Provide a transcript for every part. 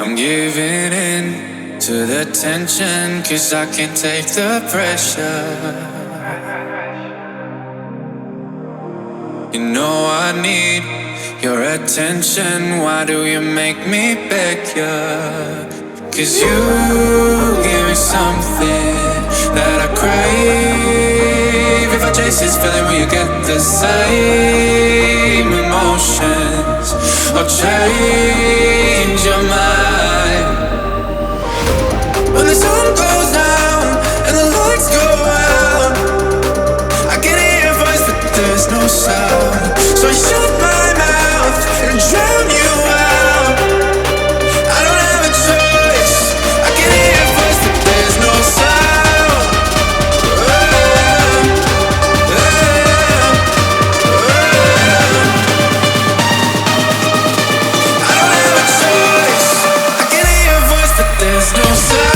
I'm giving in to the tension, 'cause I can't take the pressure. You know I need your attention. Why do you make me beg you? 'Cause you give me something that I crave. If I chase this feeling, will you get the same emotions? Or change your mind? When the sun goes down and the lights go out, I can hear your voice but there's no sound. So I shut my mouth and drown you out. I don't have a choice. I can hear your voice but there's no sound. I don't have a choice. I can hear your voice but there's no sound.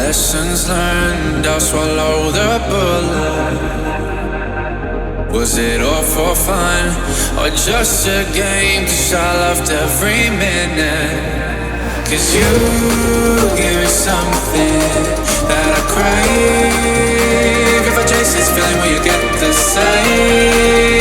Lessons learned, I'll swallow the bullet. Was it all for fun, or just a game? 'Cause I loved every minute. 'Cause you give me something that I crave. If I chase this feeling, will you get the same